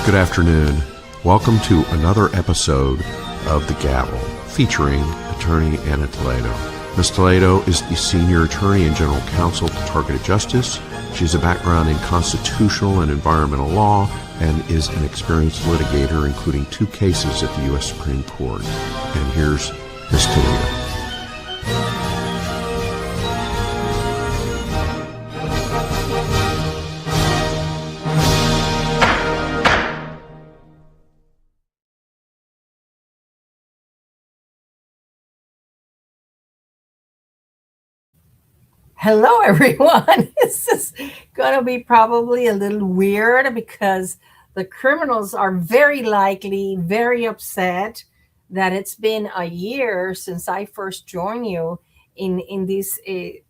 Good afternoon. Welcome to another episode of The Gavel, featuring attorney Ana Toledo. Ms. Toledo is the senior attorney and general counsel to Targeted Justice. She has a background in constitutional and environmental law and is an experienced litigator, including 2 cases at the U.S. Supreme Court. And here's Ms. Toledo. Hello, everyone. This is going to be probably a little weird because the criminals are very likely very upset that it's been a year since I first joined you in this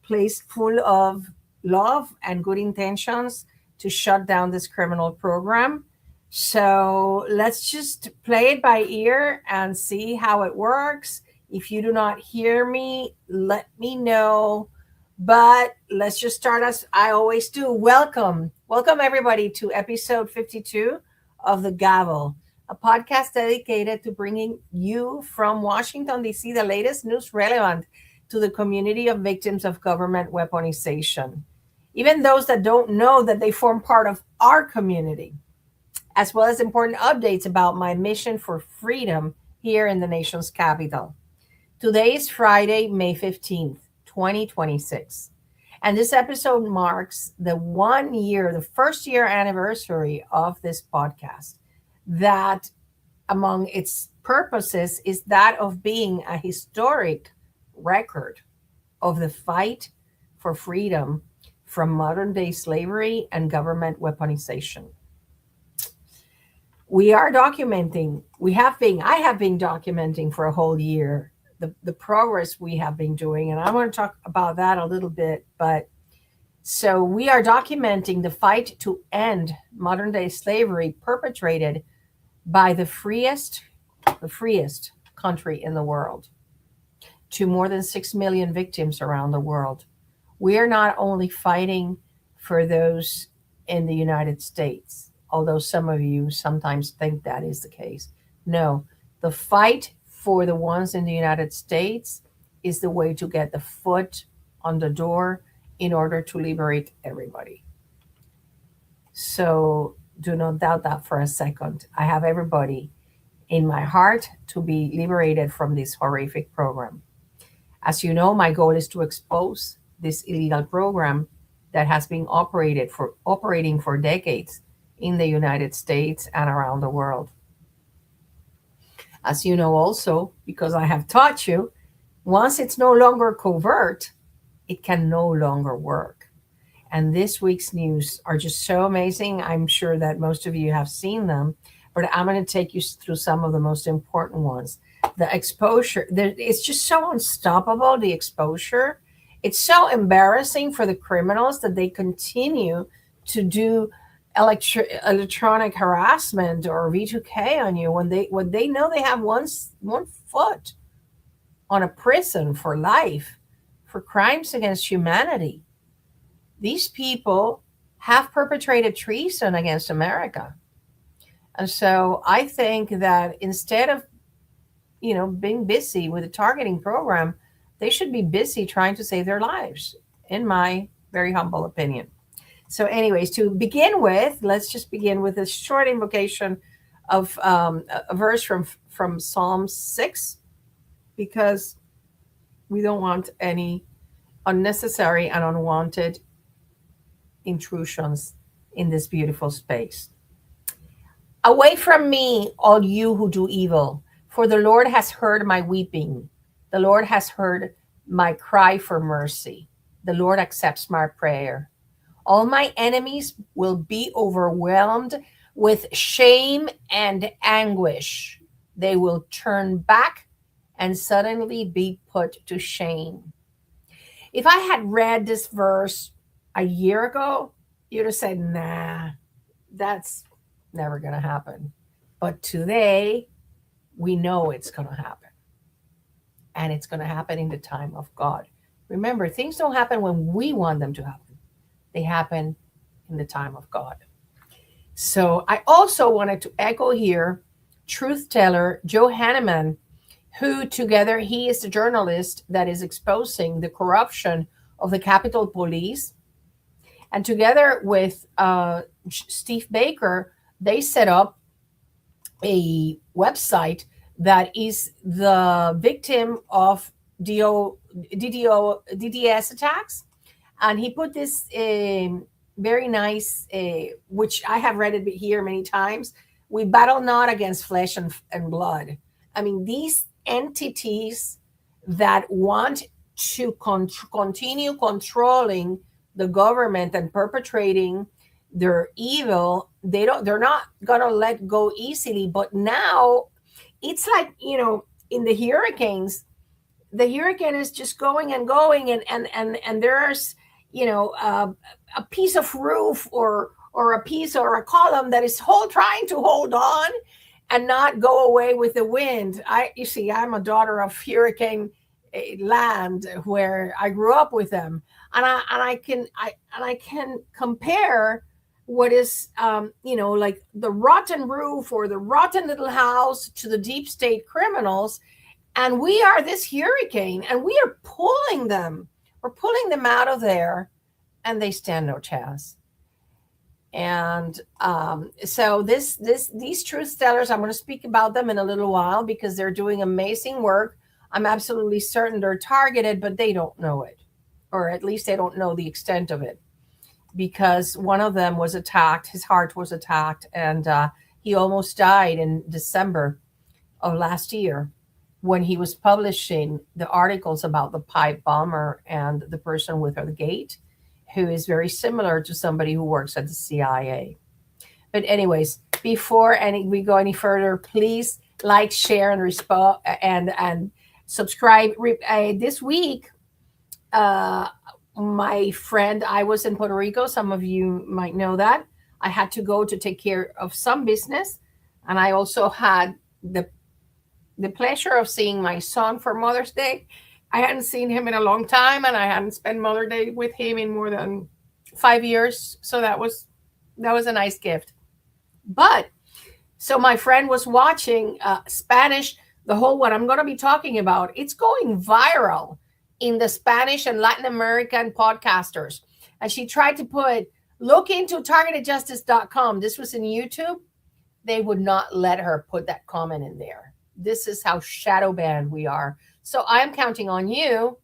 place full of love and good intentions to shut down this criminal program. So let's just play it by ear and see how it works. If you do not hear me, let me know. But let's just start as I always do. Welcome everybody to episode 52 of The Gavel, a podcast dedicated to bringing you from Washington, D.C., the latest news relevant to the community of victims of government weaponization, even those that don't know that they form part of our community, as well as important updates about my mission for freedom here in the nation's capital. Today is Friday, May 15th. 2026. And this episode marks the first year anniversary of this podcast, that among its purposes is that of being a historic record of the fight for freedom from modern day slavery and government weaponization. I have been documenting for a whole year the progress we have been doing. And I want to talk about that a little bit. But so we are documenting the fight to end modern day slavery perpetrated by the freest country in the world, to more than 6 million victims around the world. We are not only fighting for those in the United States, although some of you sometimes think that is the case. No, the fight for the ones in the United States is the way to get the foot on the door in order to liberate everybody. So do not doubt that for a second. I have everybody in my heart to be liberated from this horrific program. As you know, my goal is to expose this illegal program that has been operating for decades in the United States and around the world. As you know also, because I have taught you, once it's no longer covert, it can no longer work. And this week's news are just so amazing. I'm sure that most of you have seen them, but I'm going to take you through some of the most important ones. The exposure, it's just so unstoppable, the exposure. It's so embarrassing for the criminals that they continue to do electronic harassment or V2K on you when they know they have one foot on a prison for life for crimes against humanity. These people have perpetrated treason against America. And so I think that instead of being busy with a targeting program, they should be busy trying to save their lives, in my very humble opinion. So anyways, to begin with, let's just begin with a short invocation of a verse from Psalm 6, because we don't want any unnecessary and unwanted intrusions in this beautiful space. Away from me, all you who do evil, for the Lord has heard my weeping. The Lord has heard my cry for mercy. The Lord accepts my prayer. All my enemies will be overwhelmed with shame and anguish. They will turn back and suddenly be put to shame. If I had read this verse a year ago, you'd have said, nah, that's never going to happen. But today, we know it's going to happen. And it's going to happen in the time of God. Remember, things don't happen when we want them to happen. They happen in the time of God. So I also wanted to echo here truth teller Joe Hanneman, who together, he is the journalist that is exposing the corruption of the Capitol Police. And together with Steve Baker, they set up a website that is the victim of DDoS attacks. And he put this very nice, which I have read it here many times. We battle not against flesh and blood. I mean, these entities that want to continue controlling the government and perpetrating their evil, they're not gonna let go easily. But now it's like, in the hurricanes, the hurricane is just going and going, and there's a piece of roof or a piece or a column that is trying to hold on and not go away with the wind. You see, I'm a daughter of hurricane land where I grew up with them, and I can compare what is like the rotten roof or the rotten little house to the deep state criminals. And we are this hurricane, and we are pulling them. We're pulling them out of there, and they stand no chance. And so these truth tellers, I'm going to speak about them in a little while because they're doing amazing work. I'm absolutely certain they're targeted, but they don't know it, or at least they don't know the extent of it, because one of them was attacked. His heart was attacked, and he almost died in December of last year when he was publishing the articles about the pipe bomber and the person with the gate, who is very similar to somebody who works at the CIA. But anyways, before we go any further, please like, share, and subscribe. This week, my friend, I was in Puerto Rico. Some of you might know that. I had to go to take care of some business, and I also had the pleasure of seeing my son for Mother's Day. I hadn't seen him in a long time, and I hadn't spent Mother's Day with him in more than 5 years. So that was a nice gift. But so my friend was watching Spanish, what I'm going to be talking about. It's going viral in the Spanish and Latin American podcasters. And she tried to look into targetedjustice.com. This was in YouTube. They would not let her put that comment in there. This is how shadow banned we are. So I'm counting on you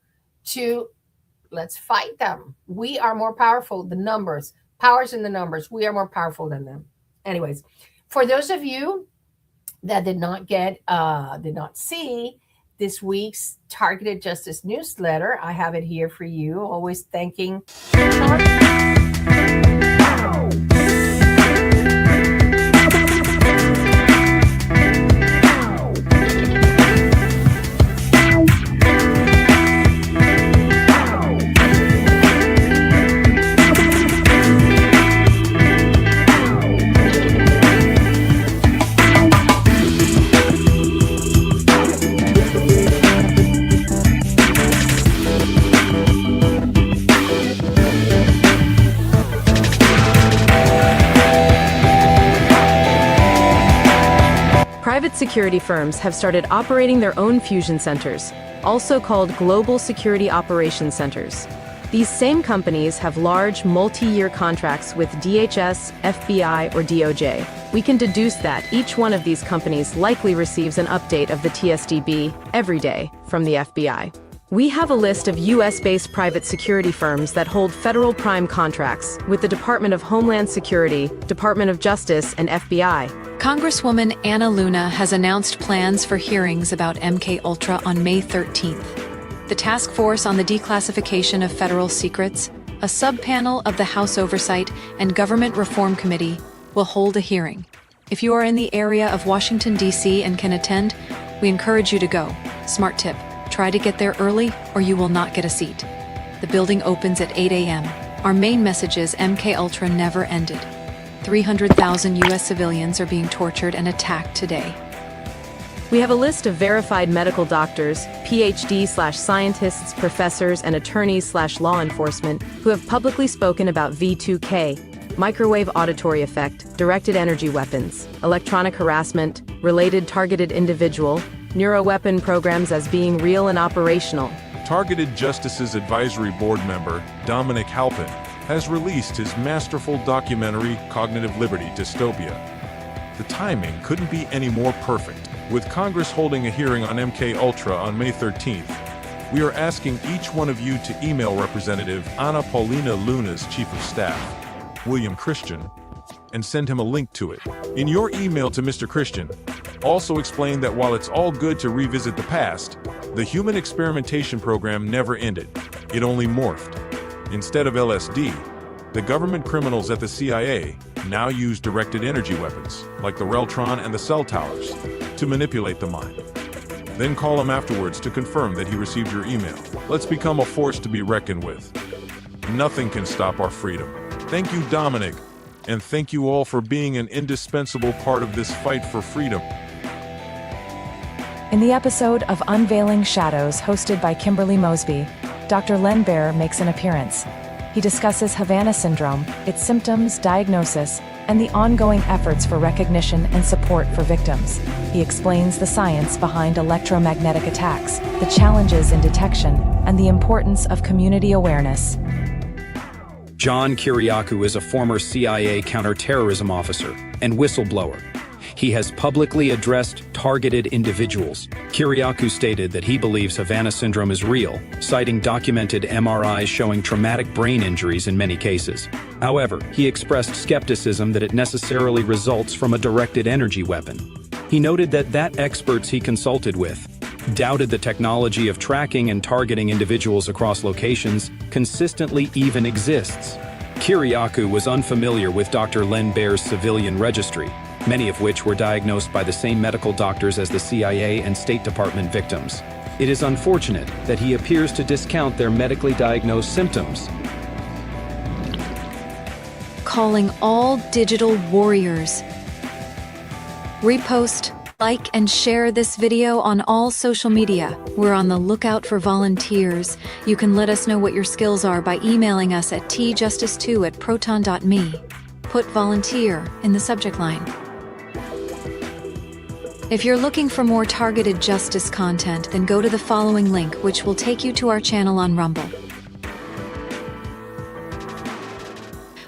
let's fight them. We are more powerful. The numbers, powers in the numbers. We are more powerful than them. Anyways, for those of you that did not see this week's Targeted Justice newsletter, I have it here for you. Always thanking. Private security firms have started operating their own fusion centers, also called Global Security Operations Centers. These same companies have large, multi-year contracts with DHS, FBI, or DOJ. We can deduce that each one of these companies likely receives an update of the TSDB every day from the FBI. We have a list of US-based private security firms that hold federal prime contracts with the Department of Homeland Security, Department of Justice, and FBI. Congresswoman Ana Luna has announced plans for hearings about MKUltra on May 13th. The Task Force on the Declassification of Federal Secrets, a subpanel of the House Oversight and Government Reform Committee, will hold a hearing. If you are in the area of Washington, D.C. and can attend, we encourage you to go. Smart tip: try to get there early or you will not get a seat. The building opens at 8 a.m. Our main message is MKUltra never ended. 300,000 U.S. civilians are being tortured and attacked today. We have a list of verified medical doctors, PhD/scientists, professors, and attorneys/law enforcement who have publicly spoken about V2K, microwave auditory effect, directed energy weapons, electronic harassment, related targeted individual, neuroweapon programs as being real and operational. Targeted Justice's advisory board member, Dominic Halpin, has released his masterful documentary, Cognitive Liberty Dystopia. The timing couldn't be any more perfect. With Congress holding a hearing on MK Ultra on May 13th, we are asking each one of you to email Representative Ana Paulina Luna's Chief of Staff, William Christian, and send him a link to it. In your email to Mr. Christian, also explain that while it's all good to revisit the past, the human experimentation program never ended. It only morphed. Instead of LSD, the government criminals at the CIA now use directed energy weapons, like the Reltron and the cell towers, to manipulate the mind. Then call him afterwards to confirm that he received your email. Let's become a force to be reckoned with. Nothing can stop our freedom. Thank you, Dominic, and thank you all for being an indispensable part of this fight for freedom. In the episode of Unveiling Shadows hosted by Kimberly Mosby, Dr. Len Baer makes an appearance. He discusses Havana syndrome, its symptoms, diagnosis, and the ongoing efforts for recognition and support for victims. He explains the science behind electromagnetic attacks, the challenges in detection, and the importance of community awareness. John Kiriakou is a former CIA counterterrorism officer and whistleblower. He has publicly addressed targeted individuals. Kiriakou stated that he believes Havana syndrome is real, citing documented MRIs showing traumatic brain injuries in many cases. However, he expressed skepticism that it necessarily results from a directed energy weapon. He noted that experts he consulted with doubted the technology of tracking and targeting individuals across locations consistently even exists. Kiriakou was unfamiliar with Dr. Len Baer's civilian registry, many of which were diagnosed by the same medical doctors as the CIA and State Department victims. It is unfortunate that he appears to discount their medically diagnosed symptoms. Calling all digital warriors. Repost, like, and share this video on all social media. We're on the lookout for volunteers. You can let us know what your skills are by emailing us at tjustice2@proton.me. Put volunteer in the subject line. If you're looking for more targeted justice content, then go to the following link, which will take you to our channel on Rumble.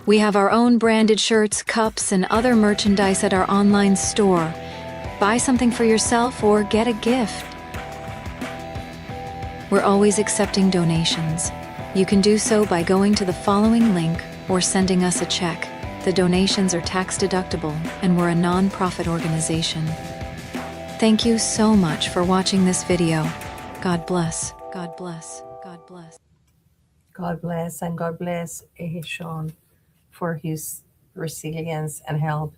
We have our own branded shirts, cups, and other merchandise at our online store. Buy something for yourself or get a gift. We're always accepting donations. You can do so by going to the following link or sending us a check. The donations are tax deductible, and we're a non-profit organization. Thank you so much for watching this video. God bless. God bless. God bless. God bless, and God bless Sean for his resilience and help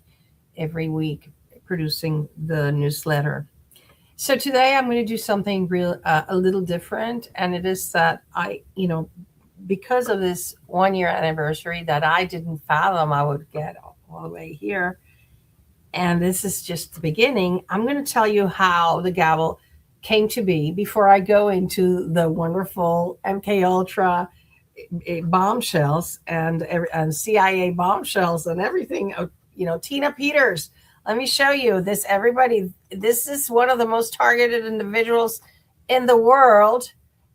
every week producing the newsletter. So today I'm going to do something a little different, and it is that because of this 1 year anniversary that I didn't fathom I would get all the way here, and this is just the beginning, I'm going to tell you how the Gavel came to be before I go into the wonderful MK Ultra bombshells and CIA bombshells and everything. Tina Peters. Let me show you this, everybody. This is one of the most targeted individuals in the world.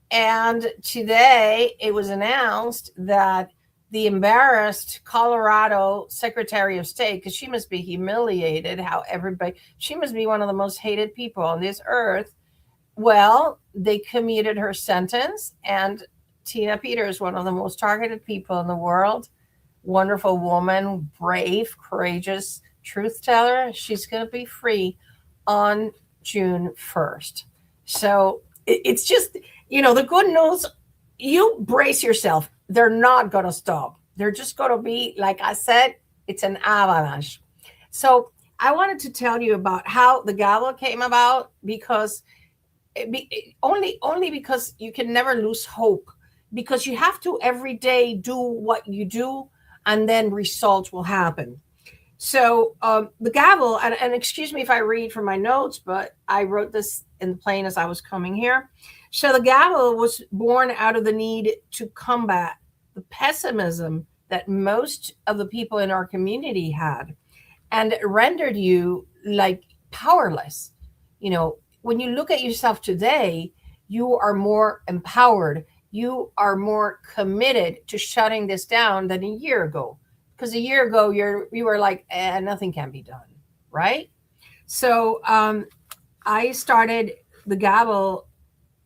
And today it was announced that the embarrassed Colorado Secretary of State, because she must be humiliated she must be one of the most hated people on this earth. Well, they commuted her sentence, and Tina Peters, one of the most targeted people in the world, wonderful woman, brave, courageous, truth teller. She's going to be free on June 1st. So it's just, the good news, you brace yourself. They're not going to stop. They're just going to be, like I said, it's an avalanche. So I wanted to tell you about how the Gavel came about, because only because you can never lose hope, because you have to every day do what you do, and then results will happen. So the Gavel, and excuse me if I read from my notes, but I wrote this in the plane as I was coming here. So the Gavel was born out of the need to combat the pessimism that most of the people in our community had, and it rendered you like powerless. You know, when you look at yourself today, you are more empowered. You are more committed to shutting this down than a year ago. Because a year ago, you were like, nothing can be done, right? So I started the Gavel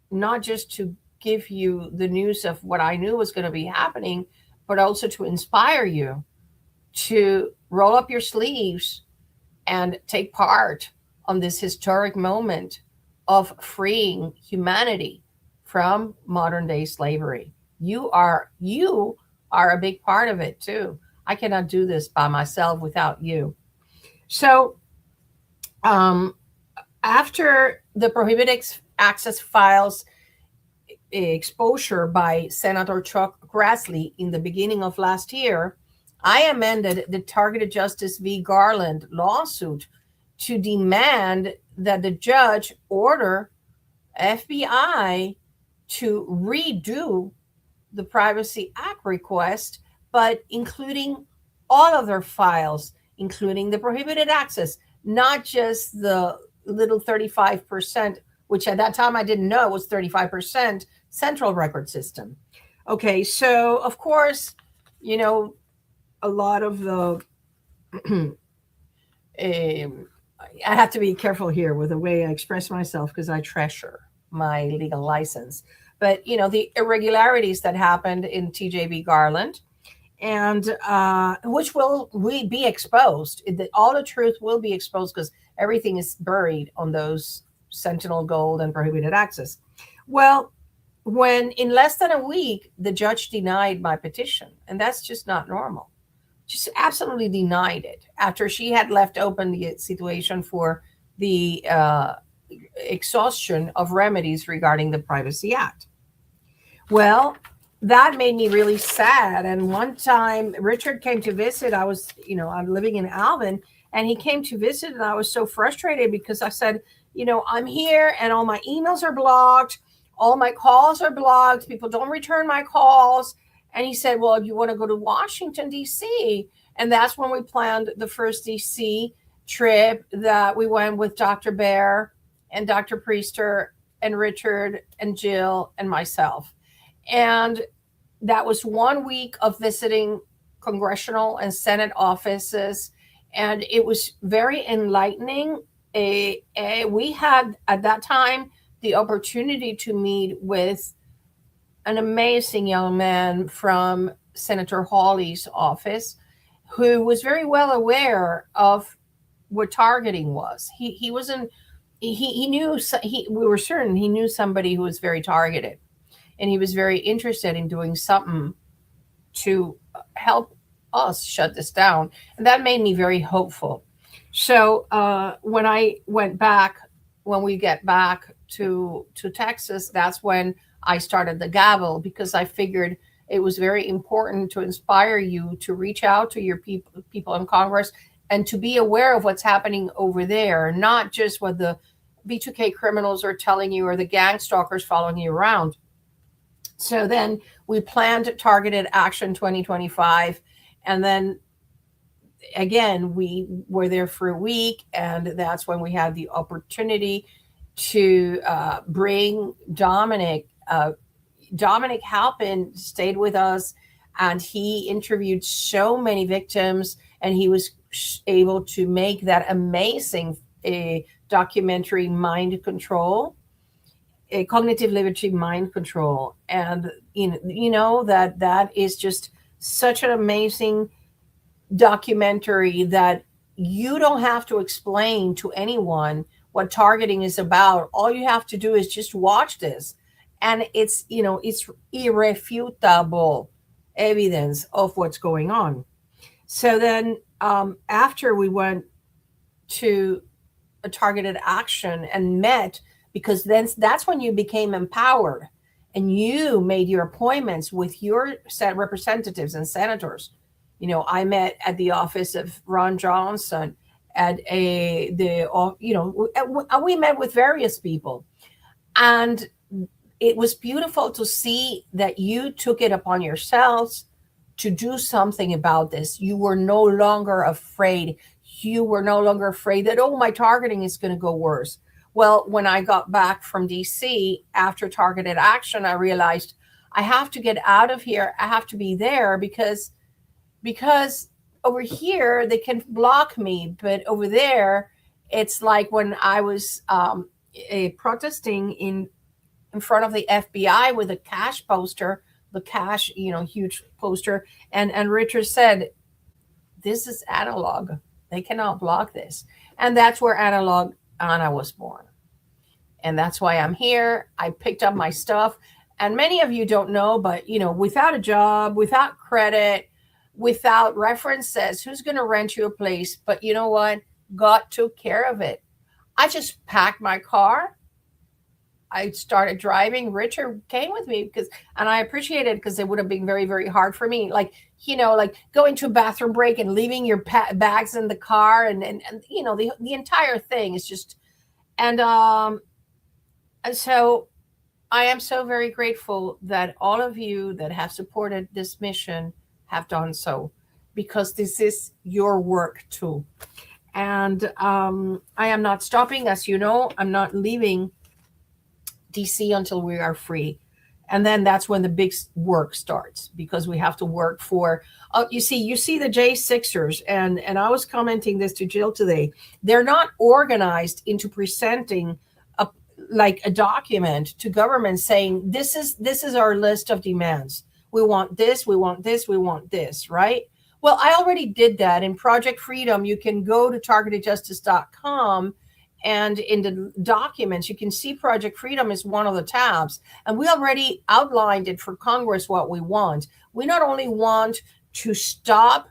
not just to give you the news of what I knew was going to be happening, but also to inspire you to roll up your sleeves and take part on this historic moment of freeing humanity from modern day slavery. You are a big part of it too. I cannot do this by myself without you. So um, after the prohibited access files exposure by Senator Chuck Grassley in the beginning of last year, I amended the Targeted Justice v. Garland lawsuit to demand that the judge order FBI to redo the Privacy Act request, but including all of their files, including the prohibited access, not just the little 35%, which at that time I didn't know was 35% central record system. Okay, so of course, you know, a lot of the I have to be careful here with the way I express myself because I treasure my legal license. But you know, the irregularities that happened in TJB Garland, and which will we be exposed. All the truth will be exposed because everything is buried on those Sentinel Gold and prohibited access. Well, when in less than a week the judge denied my petition, and that's just not normal. Just absolutely denied it after she had left open the situation for the exhaustion of remedies regarding the Privacy Act. Well, that made me really sad. And one time Richard came to visit. I'm living in Alvin, and he came to visit, and I was so frustrated because I said, I'm here and all my emails are blocked. All my calls are blocked. People don't return my calls. And he said, well, you want to go to Washington, D.C.? And that's when we planned the first D.C. trip that we went with Dr. Bear and Dr. Priester and Richard and Jill and myself. And that was 1 week of visiting congressional and Senate offices. And it was very enlightening. We had, at that time, the opportunity to meet with an amazing young man from Senator Hawley's office who was very well aware of what targeting was. We were certain he knew somebody who was very targeted, and he was very interested in doing something to help us shut this down. And that made me very hopeful. So when we get back to Texas, that's when I started the Gavel, because I figured it was very important to inspire you to reach out to your people in Congress and to be aware of what's happening over there, not just what the B2K criminals are telling you or the gang stalkers following you around. So then we planned Targeted Action 2025. And then again, we were there for a week, and that's when we had the opportunity to bring Dominic. Dominic Halpin stayed with us, and he interviewed so many victims, and he was able to make that amazing documentary, Mind Control, a Cognitive Liberty Mind Control. And that is just such an amazing documentary that you don't have to explain to anyone what targeting is about. All you have to do is just watch this, and it's irrefutable evidence of what's going on. So then after we went to a Targeted Action and met, because then that's when you became empowered and you made your appointments with your set representatives and senators. I met at the office of Ron Johnson we met with various people, and it was beautiful to see that you took it upon yourselves to do something about this. You were no longer afraid. You were no longer afraid that, oh, my targeting is going to go worse. Well, when I got back from DC after targeted action, I realized I have to get out of here. I have to be there because over here they can block me, but over there it's like when I was protesting in front of the FBI with a cash poster, the cash, huge poster, and Richard said, "This is analog. They cannot block this," and that's where analog Ana was born, and that's why I'm here. I picked up my stuff, and many of you don't know, but without a job, without credit, without references, who's going to rent you a place? But you know what? God took care of it. I just packed my car. I started driving. Richard came with me and I appreciate it because it would have been very, very hard for me. Like going to a bathroom break and leaving your bags in the car and the entire thing is just, and so I am so very grateful that all of you that have supported this mission have done so, because this is your work too. And I am not stopping. As you know, I'm not leaving DC until we are free. And then that's when the big work starts, because we have to work for, you see the J6ers, and I was commenting this to Jill today. They're not organized into presenting a document to government saying, this is our list of demands. We want this, we want this, we want this, right? Well, I already did that in Project Freedom. You can go to targetedjustice.com, and in the documents, you can see Project Freedom is one of the tabs. And we already outlined it for Congress what we want. We not only want to stop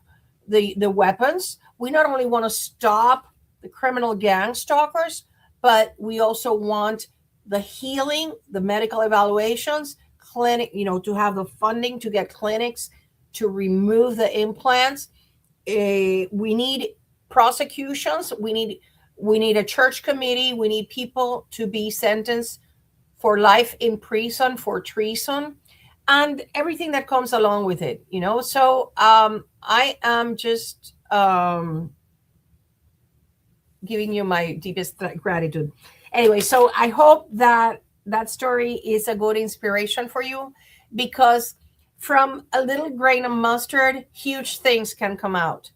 the weapons, we not only want to stop the criminal gang stalkers, but we also want the healing, the medical evaluations, clinic, to have the funding to get clinics to remove the implants. We need prosecutions. We need a church committee. We need people to be sentenced for life in prison for treason and everything that comes along with it, So I am just giving you my deepest gratitude. Anyway, so I hope that story is a good inspiration for you, because from a little grain of mustard, huge things can come out,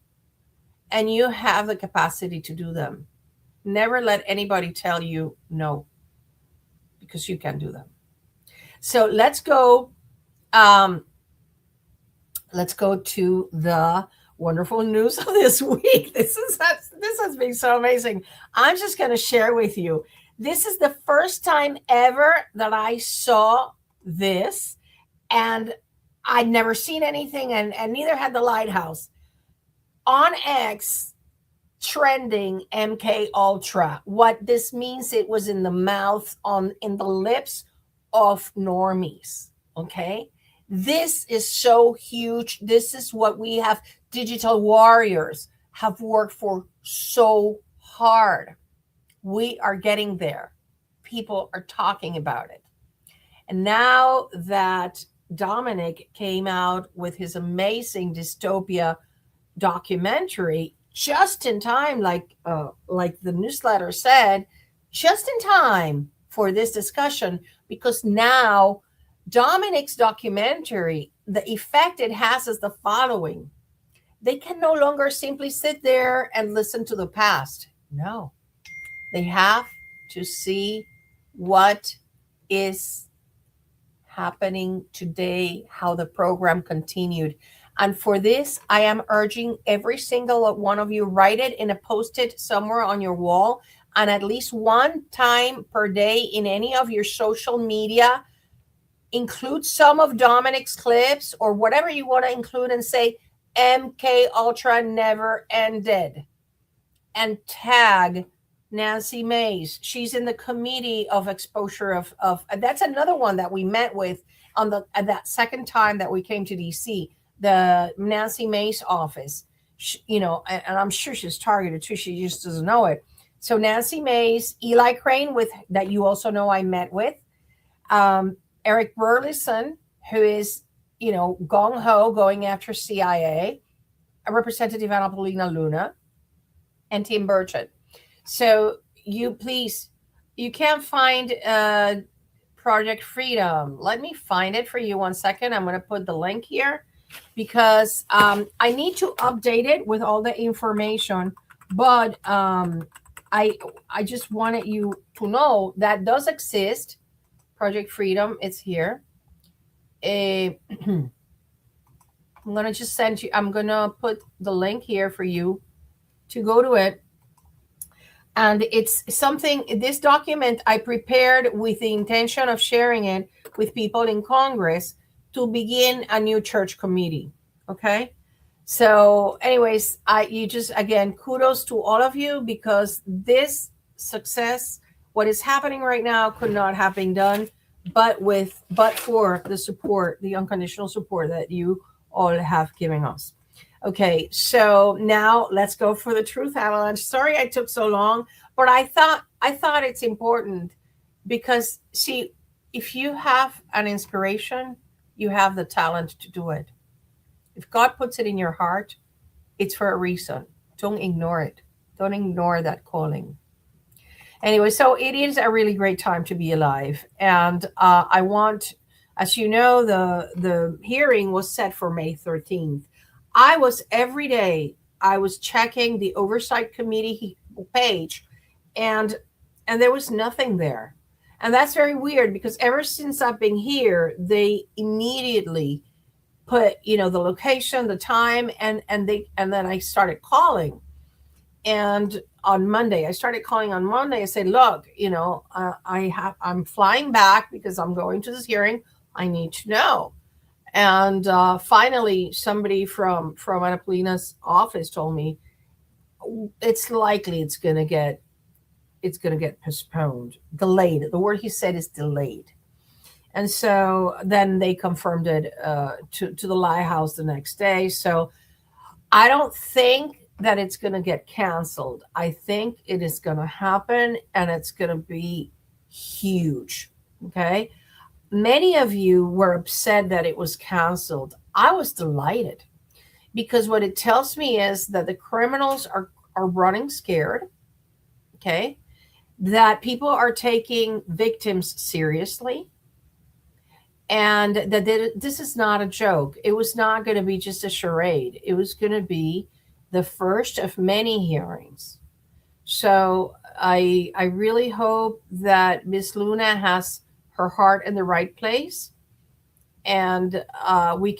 and you have the capacity to do them. Never let anybody tell you no, because you can do them. So let's go to the wonderful news of this week. This has been so amazing. I'm just going to share with you. This is the first time ever that I saw this, and I'd never seen anything, and neither had the Lighthouse. On X, trending MK Ultra. What this means, it was in the mouth, in the lips of normies. Okay. This is so huge. This is what we have. Digital warriors have worked for so hard. We are getting there. People are talking about it. And now that Dominic came out with his amazing dystopia documentary, just in time, like the newsletter said, just in time for this discussion, because now Dominic's documentary, the effect it has is the following. They can no longer simply sit there and listen to the past. No, they have to see what is happening today, how the program continued. And for this, I am urging every single one of you, write it in a post-it somewhere on your wall, and at least one time per day in any of your social media, include some of Dominic's clips or whatever you want to include, and say, MK Ultra never ended. And tag Nancy Mays. She's in the committee of exposure of that's another one that we met with on that second time that we came to DC. The Nancy Mace office, and I'm sure she's targeted too. She just doesn't know it. So Nancy Mace, Eli Crane, that you also know I met with, Eric Burleson, who is gung ho going after CIA, Representative Ana Luna, and Tim Burchett. So you can't find Project Freedom. Let me find it for you 1 second. I'm going to put the link here because I need to update it with all the information. But I just wanted you to know that does exist. Project Freedom, it's here. I'm going to just send you, I'm going to put the link here for you to go to it. And it's something, this document I prepared with the intention of sharing it with people in Congress to begin a new church committee. Okay. So anyways, again, kudos to all of you, because this success, what is happening right now, could not have been done but for the support, the unconditional support that you all have given us. Okay, so now let's go for the truth avalanche. Sorry I took so long, but I thought it's important because, see, if you have an inspiration, you have the talent to do it. If God puts it in your heart, it's for a reason. Don't ignore it. Don't ignore that calling. Anyway, so it is a really great time to be alive. And I want, as you know, the hearing was set for May 13th. Every day, I was checking the Oversight Committee page, and there was nothing there. And that's very weird, because ever since I've been here, they immediately put, the location, the time, and then I started calling. And on Monday, I said, look, I'm flying back because I'm going to this hearing. I need to know. And finally, somebody from Ana Polina's office told me it's likely it's going to get postponed, delayed. The word he said is delayed. And so then they confirmed it to the Lighthouse the next day. So I don't think that it's going to get canceled. I think it is going to happen, and it's going to be huge. Okay. Many of you were upset that it was canceled. I was delighted, because what it tells me is that the criminals are running scared. Okay. That people are taking victims seriously, and that this is not a joke. It was not going to be just a charade. It was going to be the first of many hearings. So I really hope that Miss Luna has her heart in the right place, and we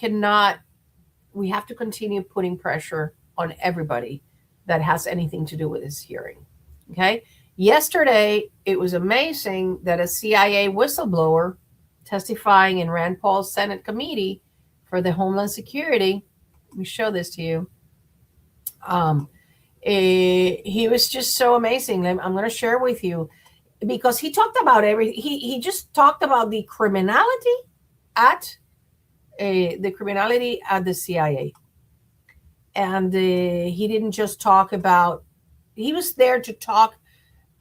have to continue putting pressure on everybody that has anything to do with this hearing. Okay. Yesterday, it was amazing that a CIA whistleblower testifying in Rand Paul's Senate Committee for the Homeland Security, let me show this to you. He was just so amazing. I'm going to share with you, because he talked about everything. He just talked about the criminality at the CIA, and he didn't just talk about. He was there to talk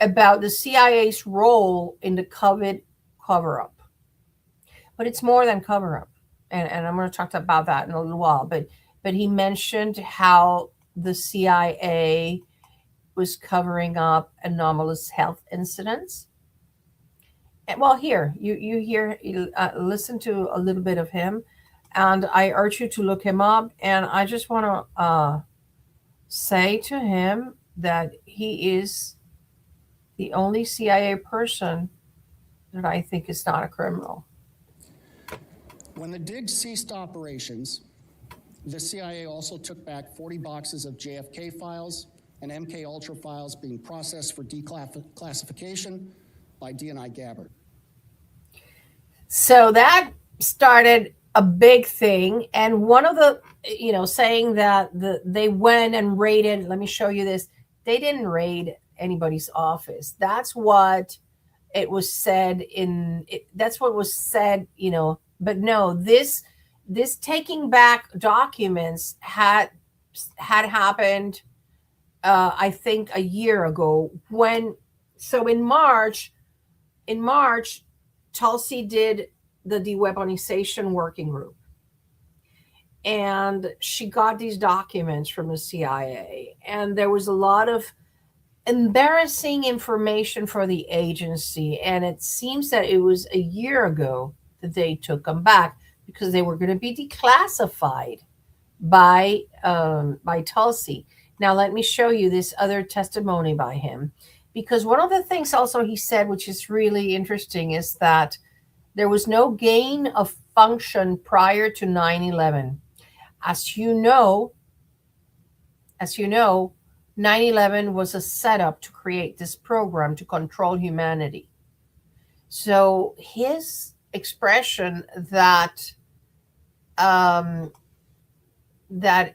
about the CIA's role in the COVID cover-up, but it's more than cover-up, and I'm going to talk about that in a little while. But he mentioned how the CIA was covering up anomalous health incidents. And, well, here you hear, listen to a little bit of him, and I urge you to look him up. And I just want to say to him that he is the only CIA person that I think is not a criminal. When the dig ceased operations, the CIA also took back 40 boxes of JFK files and MK Ultra files being processed for declassification by DNI Gabbard. So that started a big thing. And one of the, saying that they went and raided, let me show you this. They didn't raid anybody's office. That's what it was said that's what was said, but no, this taking back documents had happened, I think a year ago, in March, Tulsi did the deweaponization working group. and she got these documents from the CIA, and there was a lot of embarrassing information for the agency. And it seems that it was a year ago that they took them back because they were going to be declassified by Tulsi. Now let me show you this other testimony by him, because one of the things also he said, which is really interesting, is that there was no gain of function prior to 9/11. As you know, 9/11 was a setup to create this program to control humanity. So his expression that that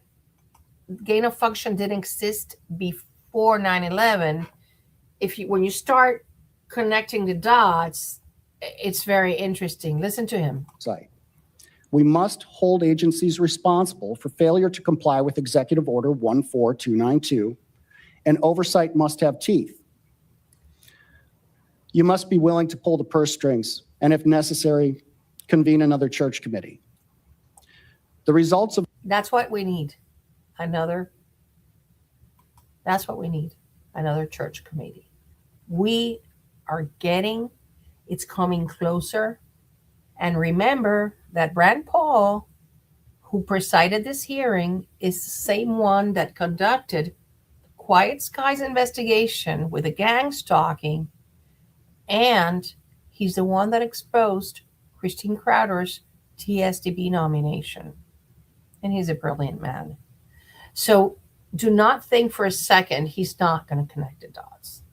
gain of function didn't exist before 9/11, when you start connecting the dots, it's very interesting. Listen to him. Site. We must hold agencies responsible for failure to comply with Executive Order 14292, and oversight must have teeth. You must be willing to pull the purse strings, and if necessary, convene another church committee. The results of That's what we need. That's what we need. Another church committee. We are it's coming closer. And remember that Rand Paul, who presided this hearing, is the same one that conducted the Quiet Skies investigation with the gang stalking. And he's the one that exposed Christine Crowder's TSDB nomination. And he's a brilliant man. So do not think for a second he's not going to connect the dots.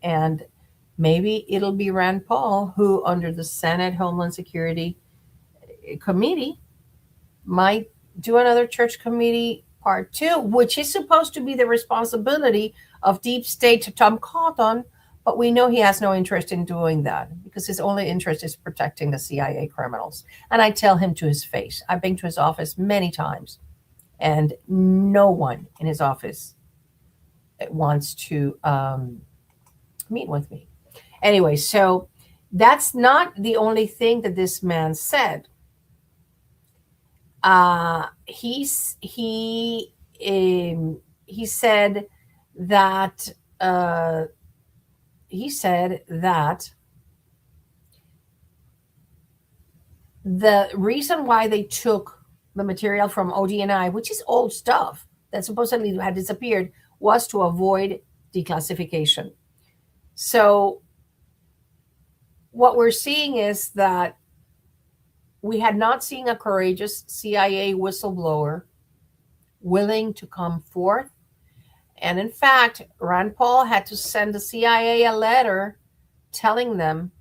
And maybe it'll be Rand Paul who, under the Senate Homeland Security Committee, might do another church committee part 2, which is supposed to be the responsibility of deep state to Tom Cotton. But we know he has no interest in doing that because his only interest is protecting the CIA criminals. And I tell him to his face. I've been to his office many times, and no one in his office wants to meet with me. Anyway, so that's not the only thing that this man said. He said that the reason why they took the material from ODNI, which is old stuff that supposedly had disappeared, was to avoid declassification. So what we're seeing is that we had not seen a courageous CIA whistleblower willing to come forth. And in fact, Rand Paul had to send the CIA a letter telling them,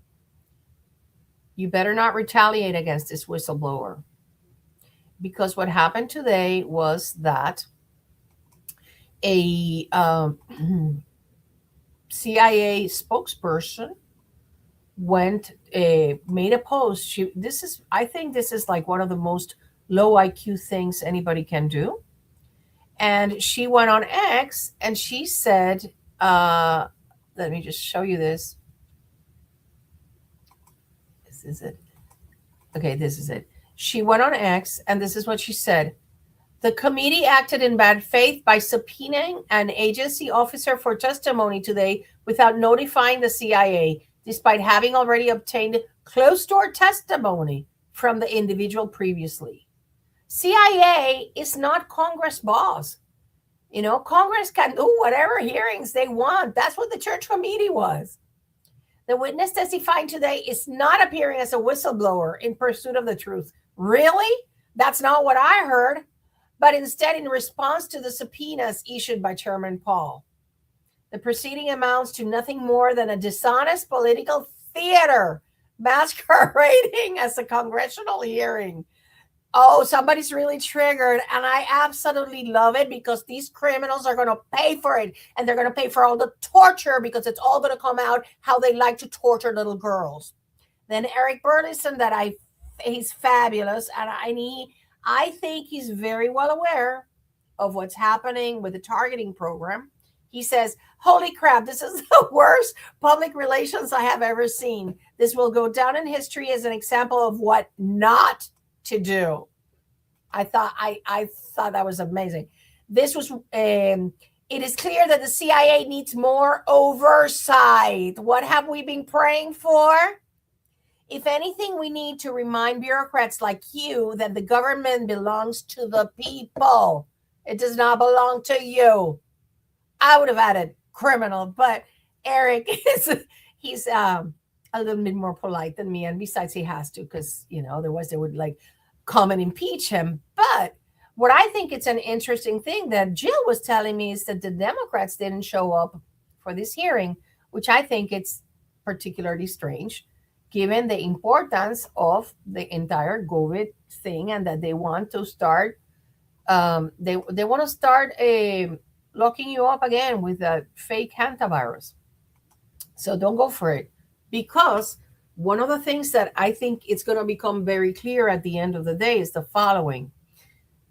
you better not retaliate against this whistleblower. Because what happened today was that a CIA spokesperson made a post. I think this is like one of the most low IQ things anybody can do. And she went on X and she said, let me just show you this. This is it. Okay, this is it. She went on X and this is what she said. The committee acted in bad faith by subpoenaing an agency officer for testimony today without notifying the CIA, despite having already obtained closed-door testimony from the individual previously. CIA is not Congress boss. Congress can do whatever hearings they want. That's what the church committee was. The witness testifying today is not appearing as a whistleblower in pursuit of the truth. Really? That's not what I heard. But instead, in response to the subpoenas issued by Chairman Paul. The proceeding amounts to nothing more than a dishonest political theater masquerading as a congressional hearing. Oh, somebody's really triggered, and I absolutely love it because these criminals are going to pay for it, and they're going to pay for all the torture because it's all going to come out how they like to torture little girls. Then Eric Burleson, he's fabulous, and I think he's very well aware of what's happening with the targeting program. He says, holy crap, this is the worst public relations I have ever seen. This will go down in history as an example of what not to do. I thought that was amazing. This was it is clear that the CIA needs more oversight. What have we been praying for? If anything, we need to remind bureaucrats like you that the government belongs to the people. It does not belong to you. I would have added criminal, but Eric he's a little bit more polite than me, and besides, he has to because otherwise they would like come and impeach him. But what I think it's an interesting thing that Jill was telling me is that the Democrats didn't show up for this hearing, which I think it's particularly strange, given the importance of the entire COVID thing, and that they want to start. They want to start locking you up again with a fake hantavirus. So don't go for it, because one of the things that I think it's going to become very clear at the end of the day is the following: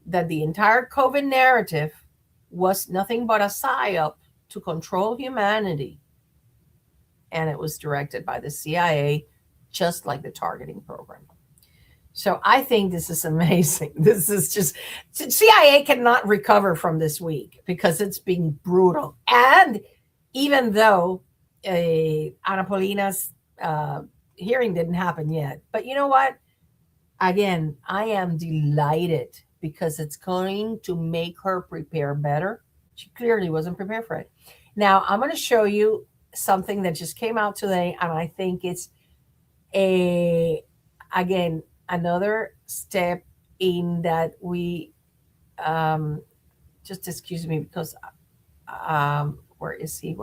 that the entire COVID narrative was nothing but a psyop to control humanity, and it was directed by the CIA, just like the targeting program. So I think this is amazing. This is just, CIA cannot recover from this week because it's been brutal. And even though Ana Polina's hearing didn't happen yet, but you know what? Again, I am delighted because it's going to make her prepare better. She clearly wasn't prepared for it. Now, I'm going to show you something that just came out today, and I think it's again, another step in that we just excuse me because where is he?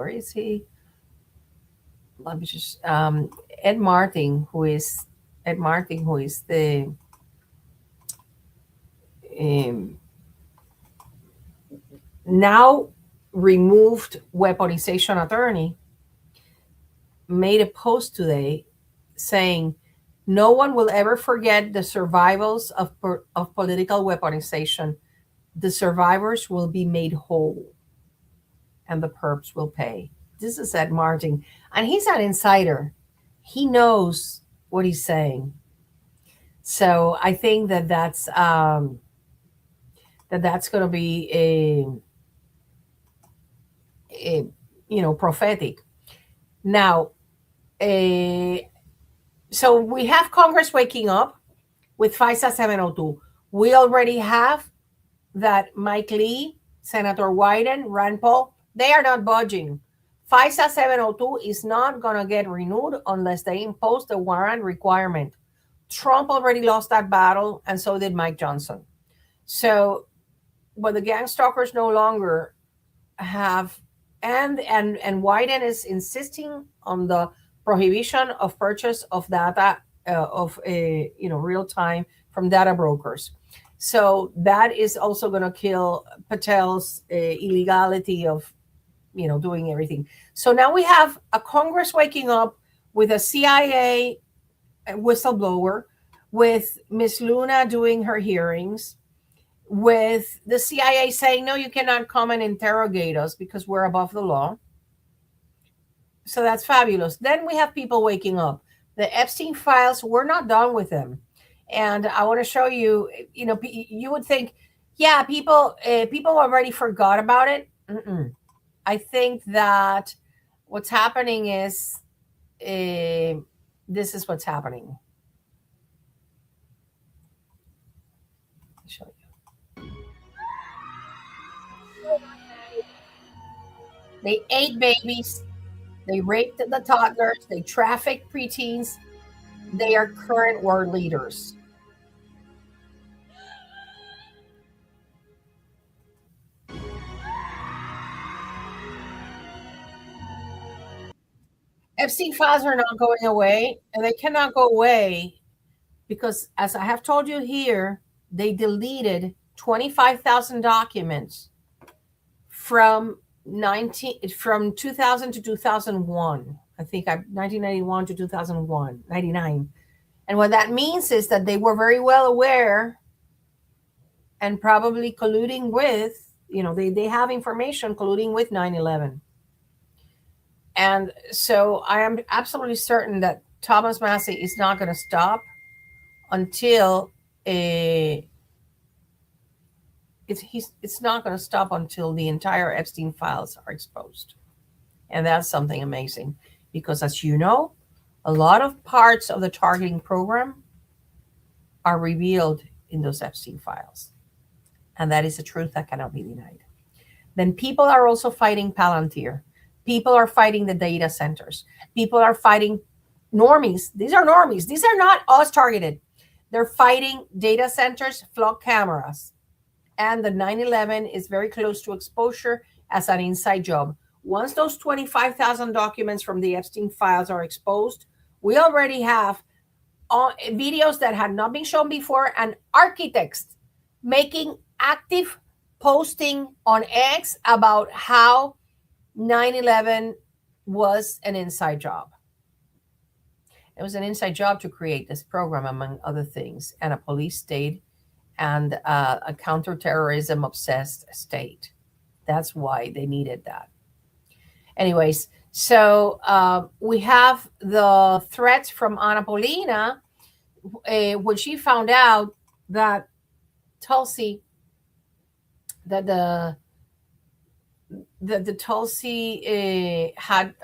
Let me just Ed Martin, who is the um, now removed weaponization attorney, made a post today saying no one will ever forget the survivals of political weaponization. The survivors will be made whole, and the perps will pay. This is Ed Martin, and he's an insider. He knows what he's saying. So I think that that's going to be a prophetic. Now, so we have Congress waking up with FISA 702. We already have that Mike Lee, Senator Wyden, Rand Paul, they are not budging. FISA 702 is not going to get renewed unless they impose the warrant requirement. Trump already lost that battle, and so did Mike Johnson. So, but the gang stalkers no longer have, and Wyden is insisting on the prohibition of purchase of data of real time from data brokers. So that is also going to kill Patel's illegality of doing everything. So now we have a Congress waking up with a CIA whistleblower, with Miss Luna doing her hearings, with the CIA saying, no, you cannot come and interrogate us because we're above the law. So that's fabulous. Then we have people waking up. The Epstein files, we're not done with them. And I want to show you, you would think, yeah, people already forgot about it. I think that what's happening is, this is what's happening. I'll show you. They ate babies. They raped the toddlers. They trafficked preteens. They are current world leaders. Epstein files are not going away, and they cannot go away because, as I have told you here, they deleted 25,000 documents from 2000 to 2001. I think 1991 to 2001, 99. And what that means is that they were very well aware and probably colluding with, they have information colluding with 9/11. And so I am absolutely certain that Thomas Massie is not going to stop until it's not going to stop until the entire Epstein files are exposed. And that's something amazing because, as you know, a lot of parts of the targeting program are revealed in those Epstein files. And that is a truth that cannot be denied. Then people are also fighting Palantir. People are fighting the data centers. People are fighting normies. These are normies. These are not us targeted. They're fighting data centers, flock cameras. And the 9/11 is very close to exposure as an inside job. Once those 25,000 documents from the Epstein files are exposed, we already have videos that had not been shown before and architects making active posting on X about how 9/11 was an inside job. It was an inside job to create this program, among other things, and a police state and a counterterrorism obsessed state. That's why they needed that. Anyways, so we have the threats from Ana Polina when she found out that Tulsi, that the Tulsi had,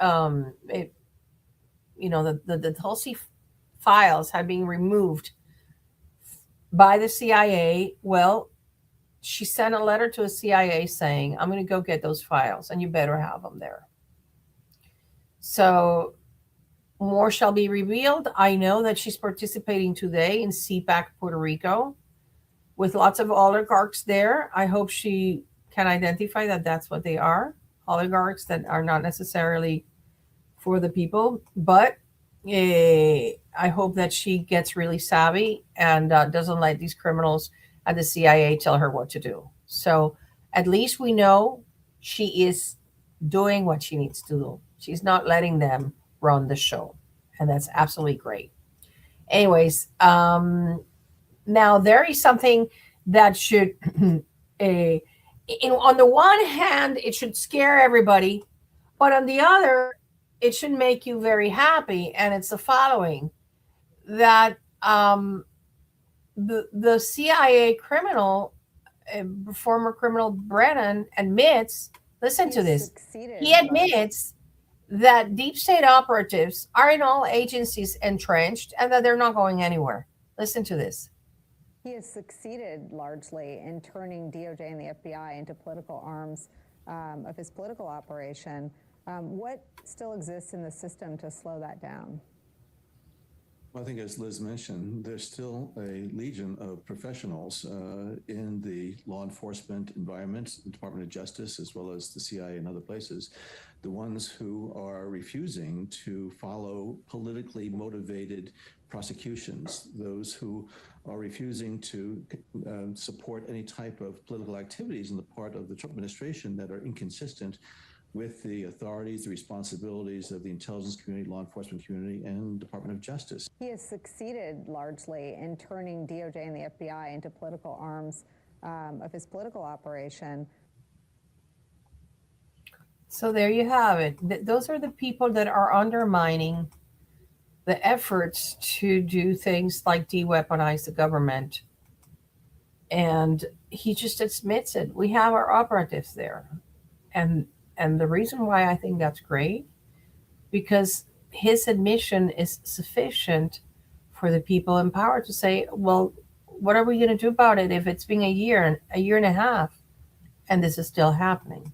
the Tulsi files had been removed by the CIA. Well, she sent a letter to the CIA saying, I'm going to go get those files and you better have them there. So more shall be revealed. I know that she's participating today in CPAC Puerto Rico with lots of oligarchs there. I hope she can identify that that's what they are, oligarchs that are not necessarily for the people. But I hope that she gets really savvy and doesn't let these criminals at the CIA tell her what to do. So at least we know she is doing what she needs to do. She's not letting them run the show. And that's absolutely great. Anyways, now there is something that should, on the one hand, it should scare everybody, but on the other, it should make you very happy. And it's the following, that the CIA criminal, former criminal Brennan admits, listen to this, he admits that deep state operatives are in all agencies entrenched and that they're not going anywhere. Listen to this. He has succeeded largely in turning DOJ and the FBI into political arms of his political operation. What still exists in the system to slow that down? Well, I think, as Liz mentioned, there's still a legion of professionals in the law enforcement environment, the Department of Justice, as well as the CIA and other places, the ones who are refusing to follow politically motivated prosecutions, those who are refusing to support any type of political activities on the part of the Trump administration that are inconsistent with the authorities, the responsibilities of the intelligence community, law enforcement community, and Department of Justice. He has succeeded largely in turning DOJ and the FBI into political arms of his political operation. So there you have it. Those are the people that are undermining the efforts to do things like de-weaponize the government. And he just admits it. We have our operatives there. And the reason why I think that's great, because his admission is sufficient for the people in power to say, well, what are we going to do about it if it's been a year and a half, and this is still happening?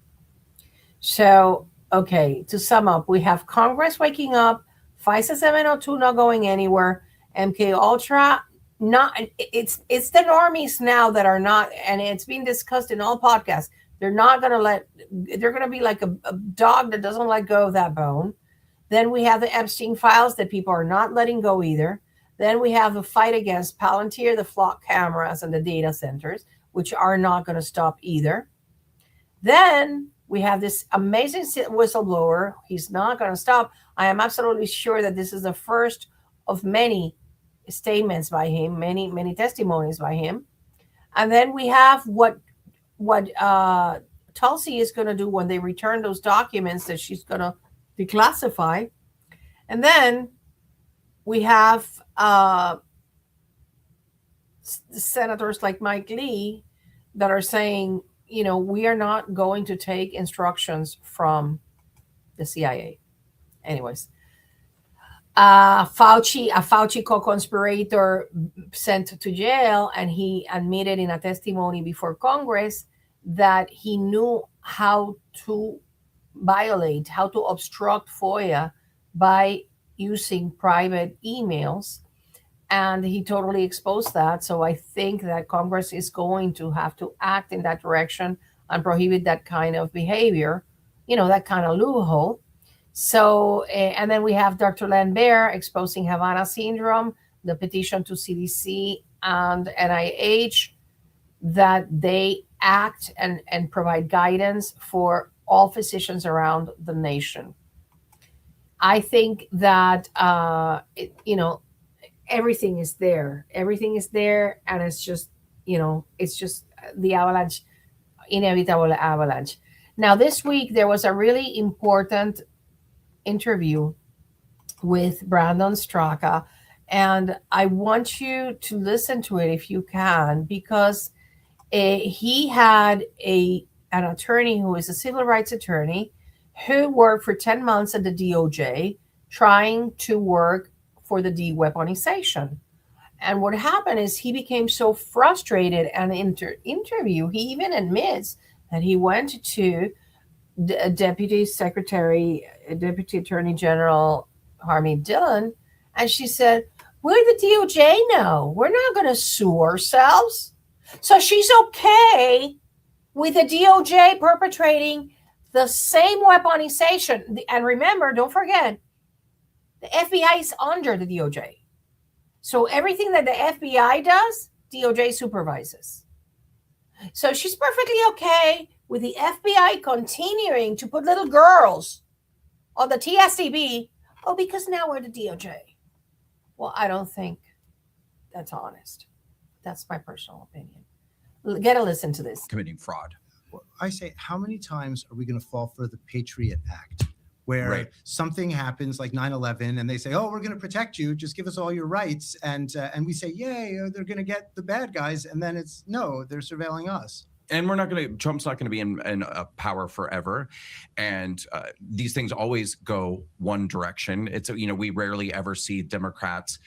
So, okay, to sum up, we have Congress waking up, FISA 702 not going anywhere, MK Ultra not. It's the normies now that are not, and it's been discussed in all podcasts. They're not going to they're going to be like a dog that doesn't let go of that bone. Then we have the Epstein files that people are not letting go either. Then we have the fight against Palantir, the flock cameras, and the data centers, which are not going to stop either. Then we have this amazing whistleblower. He's not going to stop. I am absolutely sure that this is the first of many statements by him, many testimonies by him. And then we have what Tulsi is going to do when they return those documents that she's going to declassify. And then we have senators like Mike Lee that are saying, we are not going to take instructions from the CIA. Anyways, a Fauci co-conspirator sent to jail, and he admitted in a testimony before Congress that he knew how to obstruct FOIA by using private emails, and he totally exposed that. So I think that Congress is going to have to act in that direction and prohibit that kind of behavior, that kind of loophole. So, and then we have Dr. Len Bear exposing Havana syndrome, the petition to CDC and NIH that they act and provide guidance for all physicians around the nation. I think that, everything is there. Everything is there. And it's just, it's just the avalanche, inevitable avalanche. Now, this week, there was a really important interview with Brandon Straka, and I want you to listen to it if you can, because he had an attorney who is a civil rights attorney who worked for 10 months at the DOJ trying to work for the de-weaponization. And what happened is he became so frustrated, and interview, he even admits that he went to Deputy Attorney General Harmy Dillon, and she said, we're the DOJ now. We're not going to sue ourselves. So she's okay with the DOJ perpetrating the same weaponization. And remember, don't forget, the FBI is under the DOJ. So everything that the FBI does, DOJ supervises. So she's perfectly okay with the FBI continuing to put little girls on the TSDB. Oh, because now we're the DOJ. Well, I don't think that's honest. That's my personal opinion. Get a listen to this. Committing fraud. Well, I say, how many times are we going to fall for the Patriot Act, where something happens like 9/11 and they say, oh, we're going to protect you, just give us all your rights. And we say, yay, they're going to get the bad guys. And then it's, no, they're surveilling us. And Trump's not going to be in power forever. And these things always go one direction. It's, we rarely ever see Democrats,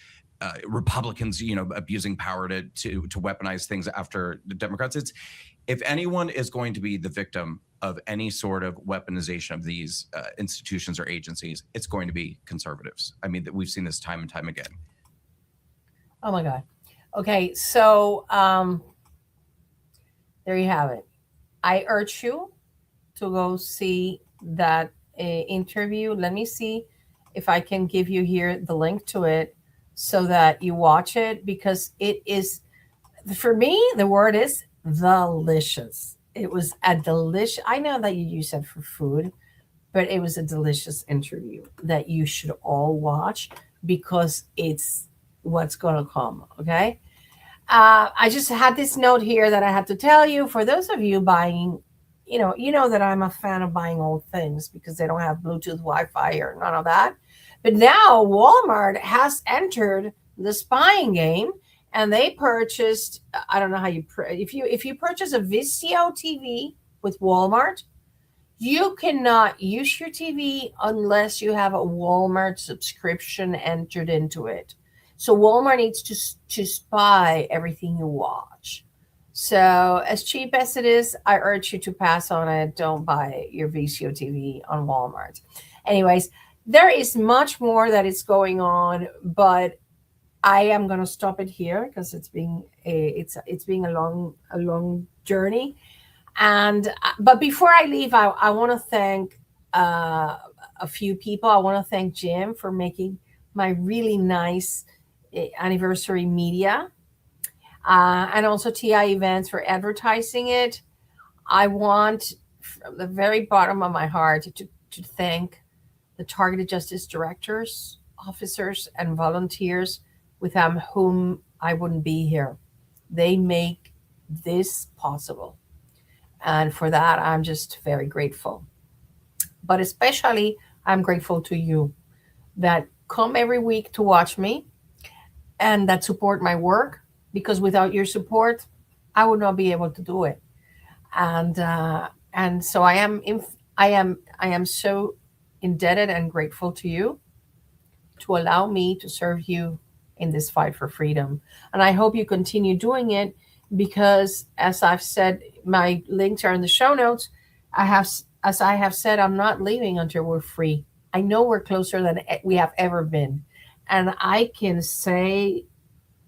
Republicans, abusing power to weaponize things after the Democrats. It's, if anyone is going to be the victim of any sort of weaponization of these institutions or agencies, it's going to be conservatives. I mean, we've seen this time and time again. Oh my God. Okay, so there you have it. I urge you to go see that interview. Let me see if I can give you here the link to it so that you watch it, because it is, for me, the word is delicious. It was a delicious, I know that you use it for food, but it was a delicious interview that you should all watch, because it's what's going to come. Okay. I just had this note here that I had to tell you, for those of you buying, you know that I'm a fan of buying old things because they don't have Bluetooth, Wi-Fi, or none of that. But now Walmart has entered the spying game, and they purchased, I don't know how if you purchase a Vizio TV with Walmart, you cannot use your TV unless you have a Walmart subscription entered into it. So Walmart needs to spy everything you watch. So as cheap as it is, I urge you to pass on it. Don't buy your Vizio TV on Walmart. Anyways, there is much more that is going on, but I am going to stop it here because it's being a long journey. And but before I leave, I want to thank a few people. I want to thank Jim for making my really nice anniversary media, and also TI Events for advertising it. I want, from the very bottom of my heart, to thank the Targeted Justice directors, officers, and volunteers without whom I wouldn't be here. They make this possible. And for that, I'm just very grateful. But especially, I'm grateful to you that come every week to watch me and that support my work, because without your support, I would not be able to do it. And so I am so indebted and grateful to you to allow me to serve you in this fight for freedom. And I hope you continue doing it because, as I've said, my links are in the show notes. As I have said, I'm not leaving until we're free. I know we're closer than we have ever been. And I can say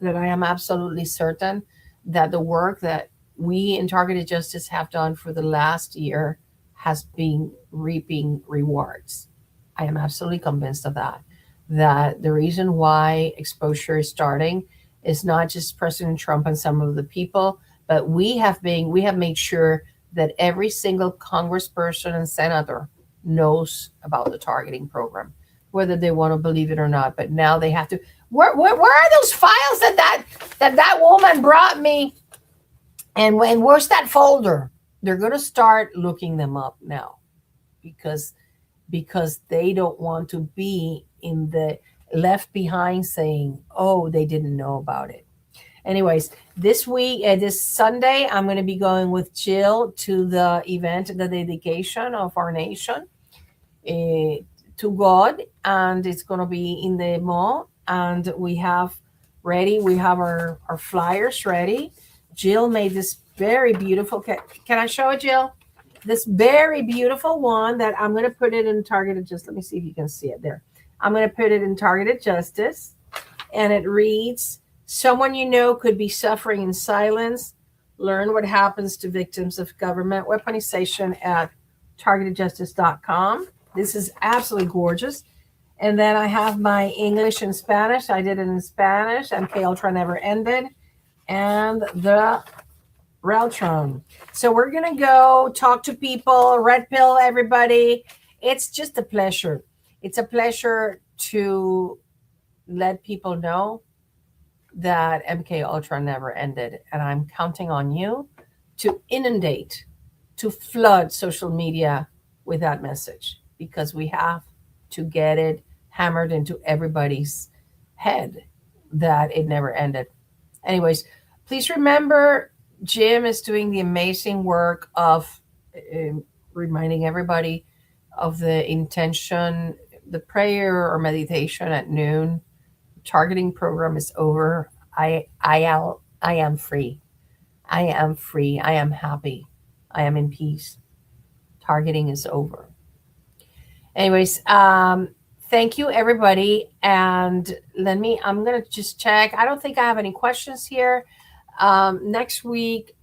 that I am absolutely certain that the work that we in Targeted Justice have done for the last year has been reaping rewards. I am absolutely convinced of that. That the reason why exposure is starting is not just President Trump and some of the people, but we have made sure that every single congressperson and senator knows about the targeting program, whether they want to believe it or not. But now they have to. Where are those files that woman brought me? And where's that folder? They're going to start looking them up now because they don't want to be in the left behind saying, oh, they didn't know about it. Anyways, this Sunday, I'm going to be going with Jill to the event, the dedication of our nation to God. And it's going to be in the mall. And we have our flyers ready. Jill made this very beautiful, can I show it, Jill? This very beautiful one that I'm going to put it in Targeted Justice. Let me see if you can see it there. I'm going to put it in Targeted Justice. And it reads, someone you know could be suffering in silence. Learn what happens to victims of government weaponization at targetedjustice.com. This is absolutely gorgeous. And then I have my English and Spanish. I did it in Spanish. MK Ultra Never Ended. And the Reltron. So we're going to go talk to people, red pill everybody. It's just a pleasure. It's a pleasure to let people know that MK Ultra never ended. And I'm counting on you to inundate, to flood social media with that message, because we have to get it hammered into everybody's head that it never ended. Anyways, please remember, Jim is doing the amazing work of reminding everybody of the intention, the prayer or meditation at noon. Targeting program is over. I am free. I am free. I am happy. I am in peace. Targeting is over. Anyways, thank you everybody. And I'm going to just check. I don't think I have any questions here. Next week,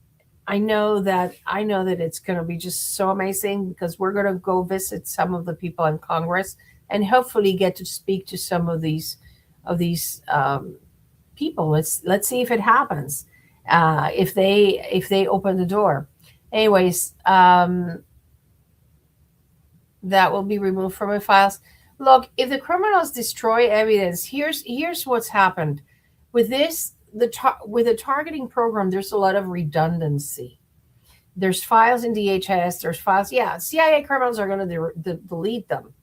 I know that it's going to be just so amazing because we're going to go visit some of the people in Congress and hopefully get to speak to some of these people. Let's see if it happens. If they open the door. Anyways, that will be removed from my files. Look, if the criminals destroy evidence, here's what's happened with this. With the targeting program, there's a lot of redundancy. There's files in DHS. There's files. Yeah, CIA criminals are going to delete them.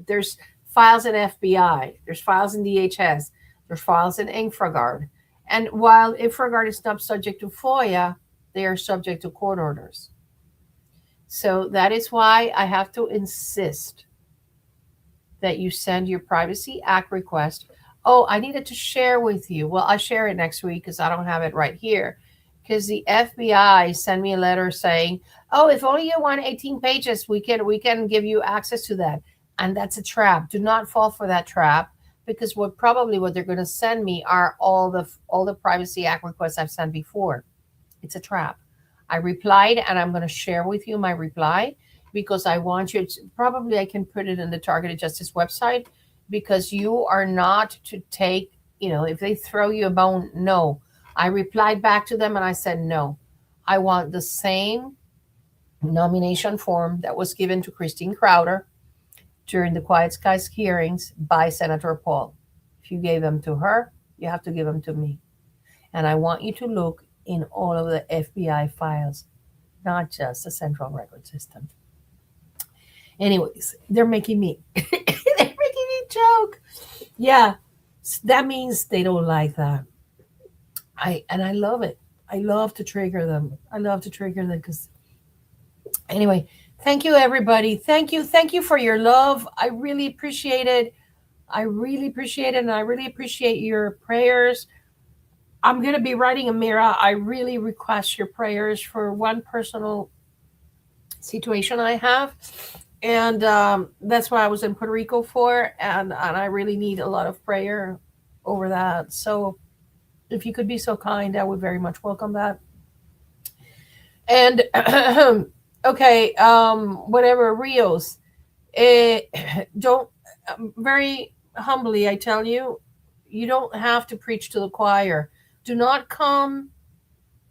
There's files in FBI. There's files in DHS. There's files in InfraGard. And while InfraGard is not subject to FOIA, they are subject to court orders. So that is why I have to insist that you send your Privacy Act request. Oh, I needed to share with you. Well, I'll share it next week because I don't have it right here. Because the FBI sent me a letter saying, oh, if only you want 18 pages, we can give you access to that. And that's a trap. Do not fall for that trap, because what they're going to send me are all the Privacy Act requests I've sent before. It's a trap. I replied, and I'm going to share with you my reply, because I want you to, probably I can put it in the Targeted Justice website, because you are not to take, if they throw you a bone, no. I replied back to them and I said, no, I want the same nomination form that was given to Christine Crowder during the Quiet Skies hearings by Senator Paul. If you gave them to her, you have to give them to me. And I want you to look in all of the FBI files, not just the central record system. Anyways, they're making me joke. Yeah, that means they don't like that. I love it. I love to trigger them. Because anyway, thank you everybody. Thank you for your love. I really appreciate it. And I really appreciate your prayers. I'm going to be writing a mirror. I really request your prayers for one personal situation I have. And that's what I was in Puerto Rico for. And I really need a lot of prayer over that. So if you could be so kind, I would very much welcome that. And okay, whatever, Rios. Don't, very humbly, I tell you, you don't have to preach to the choir. Do not come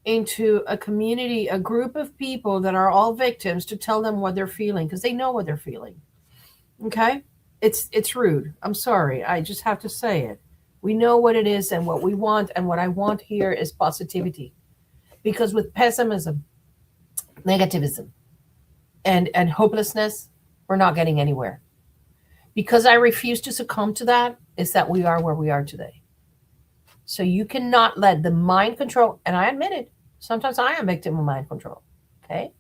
into a community, a group of people that are all victims to tell them what they're feeling, because they know what they're feeling. Okay? It's rude. I'm sorry. I just have to say it. We know what it is and what we want, and what I want here is positivity. Because with pessimism, negativism, and hopelessness, we're not getting anywhere. Because I refuse to succumb to that, is that we are where we are today. So you cannot let the mind control, and I admit it, sometimes I am a victim of mind control. Okay?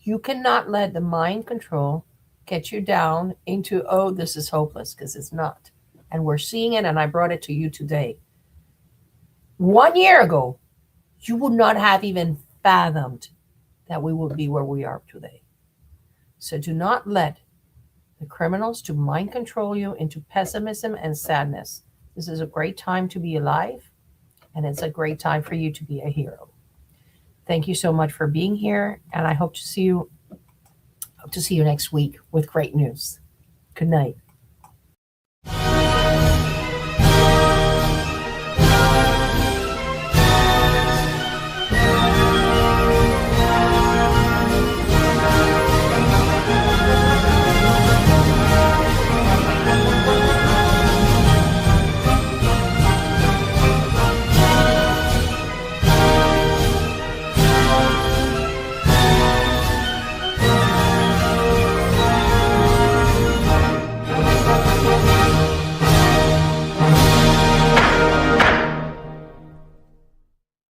You cannot let the mind control get you down into, oh, this is hopeless, because it's not. And we're seeing it, and I brought it to you today. 1 year ago, you would not have even fathomed that we would be where we are today. So do not let the criminals to mind control you into pessimism and sadness. This is a great time to be alive, and it's a great time for you to be a hero. Thank you so much for being here, and I hope to see you next week with great news. Good night.